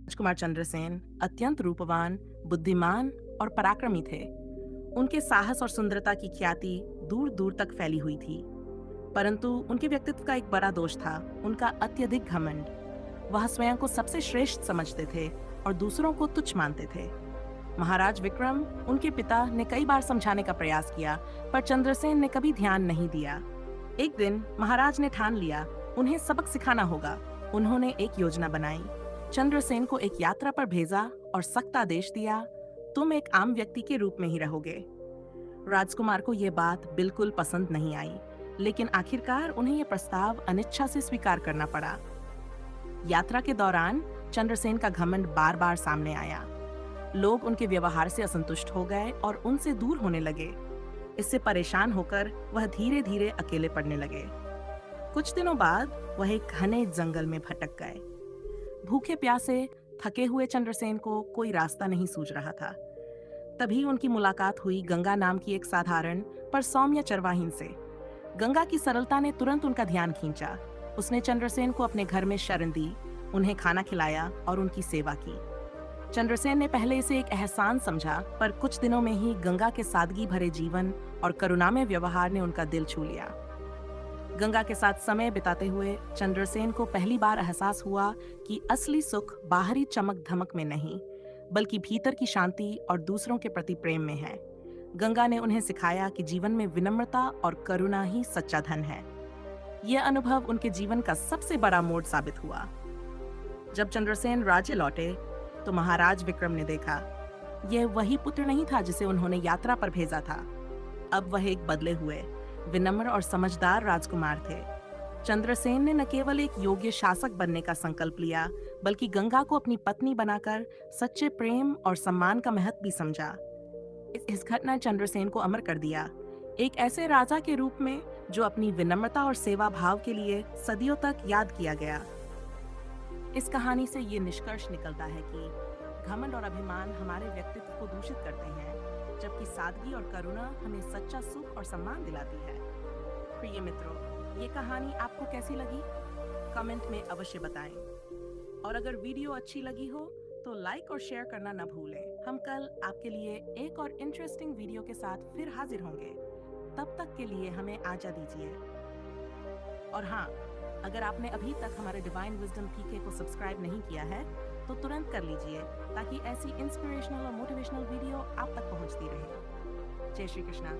राजकुमार चंद्रसेन अत्यंत रूपवान, बुद्धिमान और पराक्रमी थे। उनके साहस और सुंदरता की ख्याति दूर दूर तक फैली हुई थी। परंतु उनके व्यक्तित्व का एक बड़ा दोष था, उनका अत्यधिक घमंड। वह स्वयं को सबसे श्रेष्ठ समझते थे और दूसरों को तुच्छ मानते थे। महाराज विक्रम, उनके पिता, ने कई बार समझाने का प्रयास किया, पर चंद्रसेन ने कभी ध्यान नहीं दिया। एक दिन महाराज ने ठान लिया, उन्हें सबक सिखाना होगा। उन्होंने एक योजना बनाई, चंद्रसेन को एक यात्रा पर भेजा और सख्त आदेश दिया, तुम एक आम व्यक्ति के रूप में ही रहोगे। राजकुमार को यह बात बिल्कुल पसंद नहीं आई, लेकिन आखिरकार उन्हें यह प्रस्ताव अनिच्छा से स्वीकार करना पड़ा। यात्रा के दौरान चंद्रसेन का घमंड बार बार सामने आया। लोग उनके व्यवहार से असंतुष्ट हो गए और उनसे दूर होने लगे। इससे परेशान होकर वह धीरे धीरे अकेले पड़ने लगे। कुछ दिनों बाद वह एक घने जंगल में भटक गए। भूखे प्यासे थके हुए चंद्रसेन को कोई रास्ता नहीं सूझ रहा था। तभी उनकी मुलाकात हुई गंगा नाम की एक साधारण पर सौम्य चरवाहीन से। गंगा की सरलता ने तुरंत उनका ध्यान खींचा। उसने चंद्रसेन को अपने घर में शरण दी, उन्हें खाना खिलाया और उनकी सेवा की। चंद्रसेन ने पहले इसे एक एहसान समझा, पर कुछ दिनों में ही गंगा के सादगी भरे जीवन और करुणामय व्यवहार ने उनका दिल छू लिया। गंगा के साथ समय बिताते हुए चंद्रसेन को पहली बार एहसास हुआ कि असली सुख बाहरी चमक धमक में नहीं, बल्कि भीतर की शांति और दूसरों के प्रति प्रेम में है। गंगा ने उन्हें सिखाया कि जीवन में विनम्रता और करुणा ही सच्चा धन है। यह अनुभव उनके जीवन का सबसे बड़ा मोड़ साबित हुआ। जब चंद्रसेन राज्य लौटे तो महाराज विक्रम ने देखा, यह वही पुत्र नहीं था जिसे उन्होंने यात्रा पर भेजा था। अब वह एक बदले हुए, विनम्र और समझदार राजकुमार थे। चंद्रसेन ने न केवल एक योग्य शासक बनने का संकल्प लिया, बल्कि गंगा को अपनी पत्नी बनाकर सच्चे प्रेम और सम्मान का महत्व भी समझा। इस घटना ने चंद्रसेन को अमर कर दिया, एक ऐसे राजा के रूप में जो अपनी विनम्रता और सेवा भाव के लिए सदियों तक याद किया गया। इस कहानी से ये निष्कर्ष निकलता है कि घमंड और अभिमान हमारे व्यक्तित्व को दूषित करते हैं, जबकि सादगी और करुणा हमें सच्चा सुख और सम्मान दिलाती है। प्रिय मित्रों, ये कहानी आपको कैसी लगी? कमेंट में अवश्य बताएं। और अगर वीडियो अच्छी लगी हो तो लाइक और शेयर करना न भूलें। हम कल आपके लिए एक और इंटरेस्टिंग वीडियो के साथ फिर हाजिर होंगे। तब तक के लिए हमें आज्ञा दीजिए। और हाँ, अगर आपने अभी तक हमारे डिवाइन विजडम पीके को सब्सक्राइब नहीं किया है तो तुरंत कर लीजिए, ताकि ऐसी इंस्पिरेशनल और मोटिवेशनल वीडियो आप तक पहुंचती रहे। जय श्री कृष्णा।